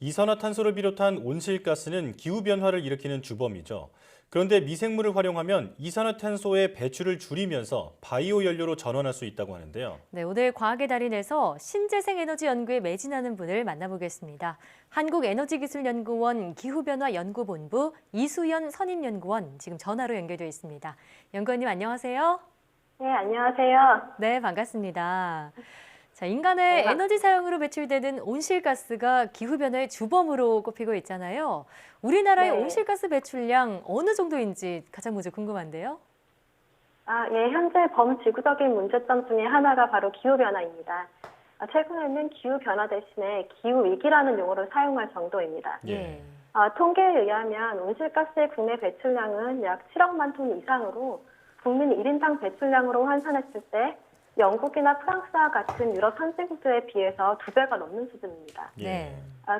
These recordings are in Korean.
이산화탄소를 비롯한 온실가스는 기후변화를 일으키는 주범이죠. 그런데 미생물을 활용하면 이산화탄소의 배출을 줄이면서 바이오 연료로 전환할 수 있다고 하는데요. 네, 오늘 과학의 달인에서 신재생 에너지 연구에 매진하는 분을 만나보겠습니다. 한국에너지기술연구원 기후변화연구본부 이수연 선임연구원 지금 전화로 연결되어 있습니다. 연구원님 안녕하세요. 네, 안녕하세요. 네, 반갑습니다. 자, 인간의 에너지 사용으로 배출되는 온실가스가 기후변화의 주범으로 꼽히고 있잖아요. 우리나라의 네. 온실가스 배출량 어느 정도인지 가장 먼저 궁금한데요. 예, 현재 범지구적인 문제점 중에 하나가 바로 기후변화입니다. 최근에는 기후변화 대신에 기후위기라는 용어를 사용할 정도입니다. 예. 통계에 의하면 온실가스의 국내 배출량은 약 7억만 톤 이상으로 국민 1인당 배출량으로 환산했을 때 영국이나 프랑스와 같은 유럽 선진국들에 비해서 2배가 넘는 수준입니다. 예.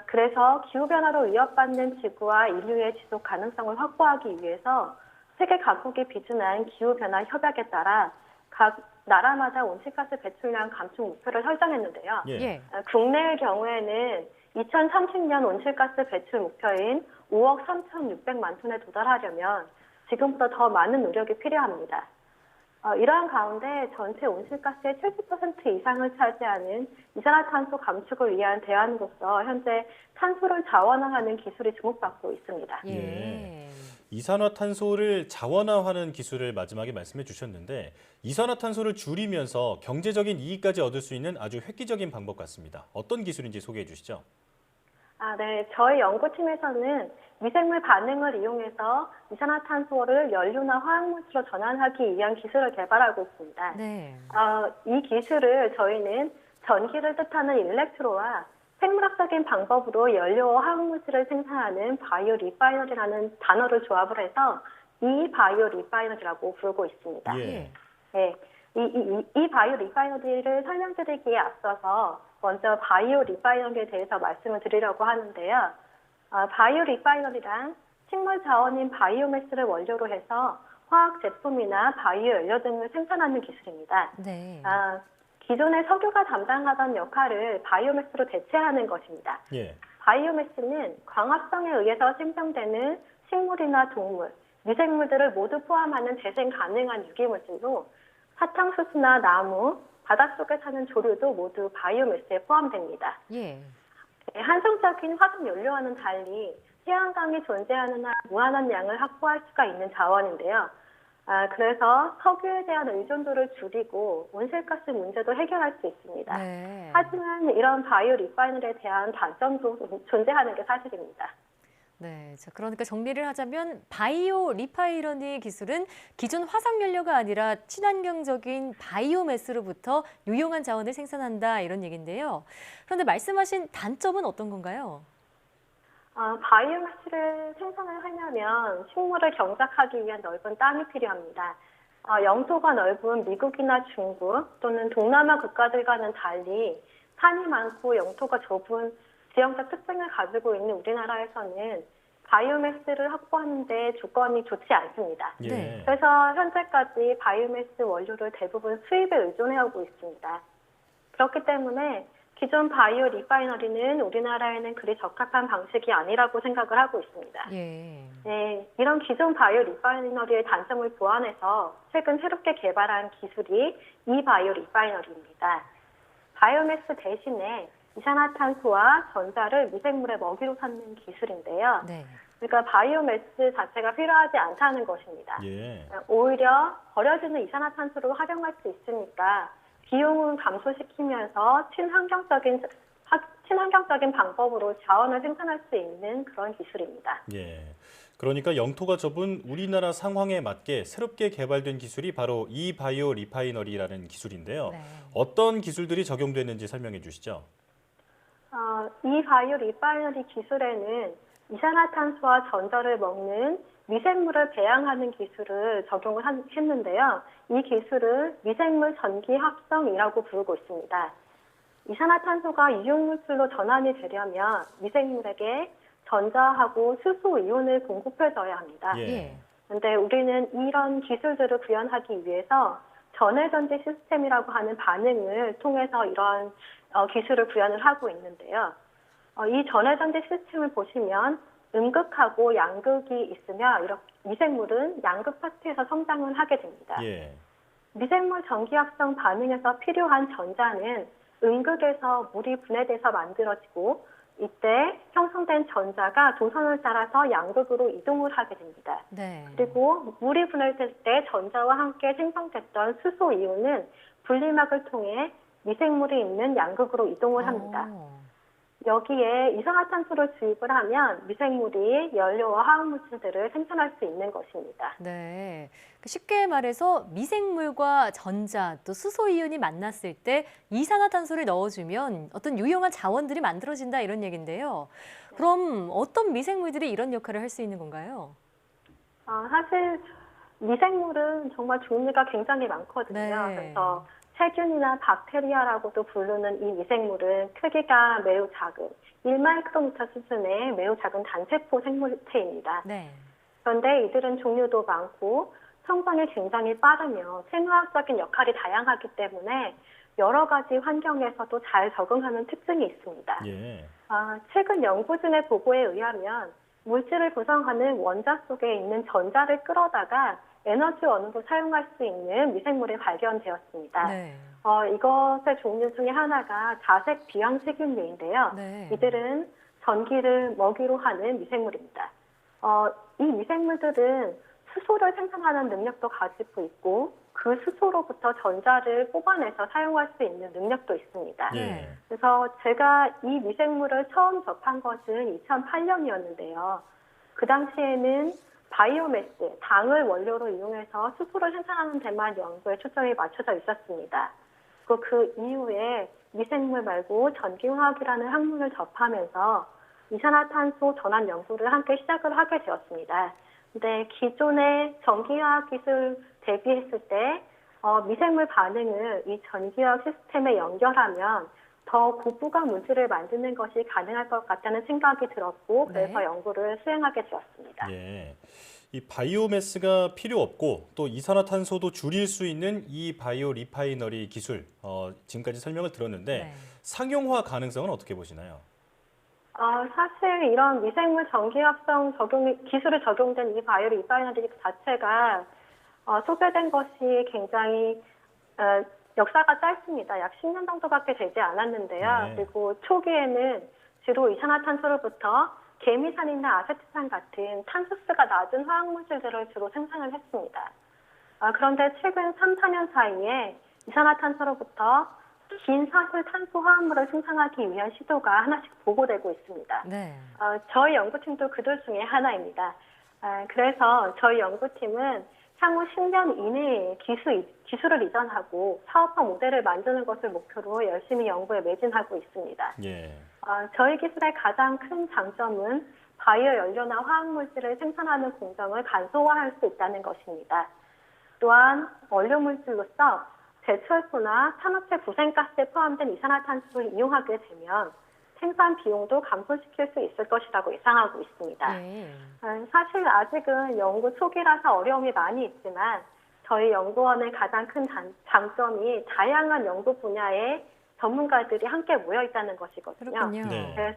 그래서 기후변화로 위협받는 지구와 인류의 지속 가능성을 확보하기 위해서 세계 각국이 비준한 기후변화 협약에 따라 각 나라마다 온실가스 배출량 감축 목표를 설정했는데요. 예. 국내의 경우에는 2030년 온실가스 배출 목표인 5억 3,600만 톤에 도달하려면 지금보다 더 많은 노력이 필요합니다. 이러한 가운데 전체 온실가스의 70% 이상을 차지하는 이산화탄소 감축을 위한 대안으로서 현재 탄소를 자원화하는 기술이 주목받고 있습니다. 예. 이산화탄소를 자원화하는 기술을 마지막에 말씀해 주셨는데 이산화탄소를 줄이면서 경제적인 이익까지 얻을 수 있는 아주 획기적인 방법 같습니다. 어떤 기술인지 소개해 주시죠. 네. 저희 연구팀에서는 미생물 반응을 이용해서 이산화탄소를 연료나 화학물질로 전환하기 위한 기술을 개발하고 있습니다. 네. 이 기술을 저희는 전기를 뜻하는 일렉트로와 생물학적인 방법으로 연료와 화학물질을 생산하는 바이오 리파이너리라는 단어를 조합을 해서 이 바이오 리파이너리라고 부르고 있습니다. 예. 네. 이 바이오 리파이너리를 설명드리기에 앞서서 먼저 바이오 리파이너리에 대해서 말씀을 드리려고 하는데요. 바이오 리파이너리란 식물 자원인 바이오매스를 원료로 해서 화학 제품이나 바이오 연료 등을 생산하는 기술입니다. 네. 기존의 석유가 담당하던 역할을 바이오매스로 대체하는 것입니다. 예. 바이오매스는 광합성에 의해서 생성되는 식물이나 동물, 미생물들을 모두 포함하는 재생 가능한 유기물질로 사탕수수나 나무, 바닷속에 사는 조류도 모두 바이오매스에 포함됩니다. 예. 한성적인 화석 연료와는 달리 태양광이 존재하는 한 무한한 양을 확보할 수가 있는 자원인데요. 그래서 석유에 대한 의존도를 줄이고 온실가스 문제도 해결할 수 있습니다. 네. 하지만 이런 바이오 리파이너리에 대한 단점도 존재하는 게 사실입니다. 네, 자, 그러니까 정리를 하자면 바이오 리파이너리 기술은 기존 화석 연료가 아니라 친환경적인 바이오매스로부터 유용한 자원을 생산한다 이런 얘기인데요. 그런데 말씀하신 단점은 어떤 건가요? 바이오매스를 생산을 하려면 식물을 경작하기 위한 넓은 땅이 필요합니다. 영토가 넓은 미국이나 중국 또는 동남아 국가들과는 달리 산이 많고 영토가 좁은 지형적 특징을 가지고 있는 우리나라에서는 바이오매스를 확보하는 데 조건이 좋지 않습니다. 예. 네. 그래서 현재까지 바이오매스 원료를 대부분 수입에 의존해오고 있습니다. 그렇기 때문에 기존 바이오 리파이너리는 우리나라에는 그리 적합한 방식이 아니라고 생각을 하고 있습니다. 예. 네, 이런 기존 바이오 리파이너리의 단점을 보완해서 최근 새롭게 개발한 기술이 이 바이오 리파이너리입니다. 바이오매스 대신에 이산화탄소와 전자를 미생물의 먹이로 삼는 기술인데요. 네. 그러니까 바이오매스 자체가 필요하지 않다는 것입니다. 예. 오히려 버려지는 이산화탄소를 활용할 수 있으니까 비용을 감소시키면서 친환경적인 방법으로 자원을 생산할 수 있는 그런 기술입니다. 예. 그러니까 영토가 좁은 우리나라 상황에 맞게 새롭게 개발된 기술이 바로 이 바이오 리파이너리라는 기술인데요. 네. 어떤 기술들이 적용됐는지 설명해 주시죠. 이 바이오 리파이너리 기술에는 이산화탄소와 전자를 먹는 미생물을 배양하는 기술을 적용을 했는데요. 이 기술을 미생물 전기 합성이라고 부르고 있습니다. 이산화탄소가 유용물질로 전환이 되려면 미생물에게 전자하고 수소 이온을 공급해줘야 합니다. 예. 그런데 우리는 이런 기술들을 구현하기 위해서 전해전지 시스템이라고 하는 반응을 통해서 이런 기술을 구현을 하고 있는데요. 이 전해전지 시스템을 보시면 음극하고 양극이 있으며 이렇게 미생물은 양극 파트에서 성장을 하게 됩니다. 예. 미생물 전기합성 반응에서 필요한 전자는 음극에서 물이 분해돼서 만들어지고 이때 형성된 전자가 도선을 따라서 양극으로 이동을 하게 됩니다. 네. 그리고 물이 분해될 때 전자와 함께 생성됐던 수소 이온은 분리막을 통해 미생물이 있는 양극으로 이동을 합니다. 여기에 이산화탄소를 주입을 하면 미생물이 연료와 화학물질들을 생산할 수 있는 것입니다. 네. 쉽게 말해서 미생물과 전자 또 수소 이온이 만났을 때 이산화탄소를 넣어주면 어떤 유용한 자원들이 만들어진다 이런 얘기인데요. 그럼 어떤 미생물들이 이런 역할을 할 수 있는 건가요? 사실 미생물은 정말 종류가 굉장히 많거든요. 네. 그래서 세균이나 박테리아라고도 부르는 이 미생물은 크기가 매우 작은 1마이크로미터 수준의 매우 작은 단세포 생물체입니다. 네. 그런데 이들은 종류도 많고 성장이 굉장히 빠르며 생화학적인 역할이 다양하기 때문에 여러 가지 환경에서도 잘 적응하는 특징이 있습니다. 예. 최근 연구진의 보고에 의하면 물질을 구성하는 원자 속에 있는 전자를 끌어다가 에너지원으로 사용할 수 있는 미생물이 발견되었습니다. 네. 이것의 종류 중에 하나가 자색 비황세균류인데요. 네. 이들은 전기를 먹이로 하는 미생물입니다. 이 미생물들은 수소를 생산하는 능력도 가지고 있고 그 수소로부터 전자를 뽑아내서 사용할 수 있는 능력도 있습니다. 예. 그래서 제가 이 미생물을 처음 접한 것은 2008년이었는데요. 그 당시에는 바이오매스, 당을 원료로 이용해서 수소를 생산하는 데만 연구에 초점이 맞춰져 있었습니다. 그리고 그 이후에 미생물 말고 전기화학이라는 학문을 접하면서 이산화탄소 전환 연구를 함께 시작을 하게 되었습니다. 근데 기존의 전기화학 기술 대비했을 때 미생물 반응을 이 전기화학 시스템에 연결하면 더 고부가 물질을 만드는 것이 가능할 것 같다는 생각이 들었고 그래서 네. 연구를 수행하게 되었습니다. 예. 이 바이오매스가 필요 없고 또 이산화탄소도 줄일 수 있는 이 바이오 리파이너리 기술 지금까지 설명을 들었는데 네. 상용화 가능성은 어떻게 보시나요? 사실 이런 미생물 전기합성 기술이 적용된 이 바이오 리파이너리 자체가 소개된 것이 굉장히 역사가 짧습니다. 약 10년 정도밖에 되지 않았는데요. 네. 그리고 초기에는 주로 이산화탄소로부터 개미산이나 아세트산 같은 탄소수가 낮은 화학물질들을 주로 생산을 했습니다. 그런데 최근 3, 4년 사이에 이산화탄소로부터 긴 사슬 탄소 화합물을 생산하기 위한 시도가 하나씩 보고되고 있습니다. 네. 저희 연구팀도 그들 중에 하나입니다. 그래서 저희 연구팀은 향후 10년 이내에 기술을 이전하고 사업화 모델을 만드는 것을 목표로 열심히 연구에 매진하고 있습니다. 예. 저희 기술의 가장 큰 장점은 바이오 연료나 화학물질을 생산하는 공정을 간소화할 수 있다는 것입니다. 또한 원료 물질로서 제철소나 산업체 부생가스에 포함된 이산화탄소를 이용하게 되면 생산 비용도 감소시킬 수 있을 것이라고 예상하고 있습니다. 네. 사실 아직은 연구 초기라서 어려움이 많이 있지만 저희 연구원의 가장 큰 장점이 다양한 연구 분야의 전문가들이 함께 모여 있다는 것이거든요. 그렇군요. 네.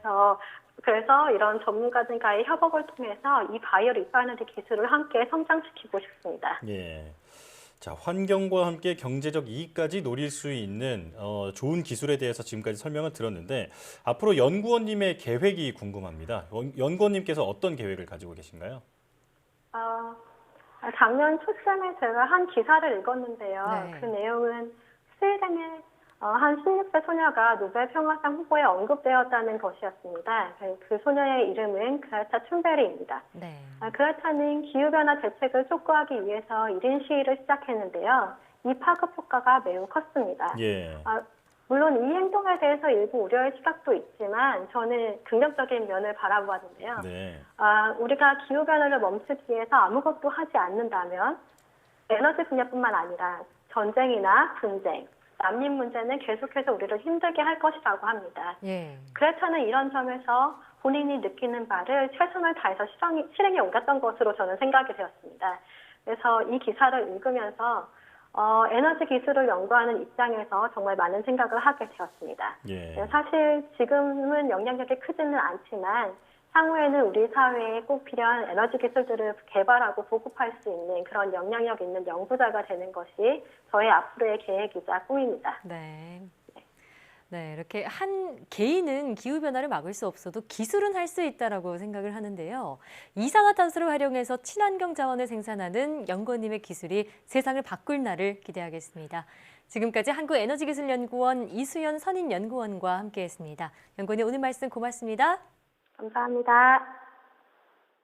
그래서 이런 전문가들과의 협업을 통해서 이 바이오 리파이너리 기술을 함께 성장시키고 싶습니다. 예. 자, 환경과 함께 경제적 이익까지 노릴 수 있는 좋은 기술에 대해서 지금까지 설명을 들었는데 앞으로 연구원님의 계획이 궁금합니다. 연구원님께서 어떤 계획을 가지고 계신가요? 작년 초쯤에 제가 한 기사를 읽었는데요. 네. 그 내용은 스웨덴의 한 16세 소녀가 노벨 평화상 후보에 언급되었다는 것이었습니다. 그 소녀의 이름은 그레타 툰베리입니다. 네. 그레타는 기후변화 대책을 촉구하기 위해서 1인 시위를 시작했는데요. 이 파급 효과가 매우 컸습니다. 예. 물론 이 행동에 대해서 일부 우려의 시각도 있지만 저는 긍정적인 면을 바라보았는데요. 네. 우리가 기후변화를 멈추기 위해서 아무것도 하지 않는다면 에너지 분야뿐만 아니라 전쟁이나 분쟁, 난민 문제는 계속해서 우리를 힘들게 할 것이라고 합니다. 예. 그레타는 이런 점에서 본인이 느끼는 바를 최선을 다해서 실행에 옮겼던 것으로 저는 생각이 되었습니다. 그래서 이 기사를 읽으면서 에너지 기술을 연구하는 입장에서 정말 많은 생각을 하게 되었습니다. 예. 네, 사실 지금은 영향력이 크지는 않지만 향후에는 우리 사회에 꼭 필요한 에너지 기술들을 개발하고 보급할 수 있는 그런 영향력 있는 연구자가 되는 것이 저의 앞으로의 계획이자 꿈입니다. 네. 네, 이렇게 한 개인은 기후변화를 막을 수 없어도 기술은 할 수 있다라고 생각을 하는데요. 이산화탄소를 활용해서 친환경 자원을 생산하는 연구원님의 기술이 세상을 바꿀 날을 기대하겠습니다. 지금까지 한국에너지기술연구원 이수연 선임연구원과 함께했습니다. 연구원님 오늘 말씀 고맙습니다. 감사합니다.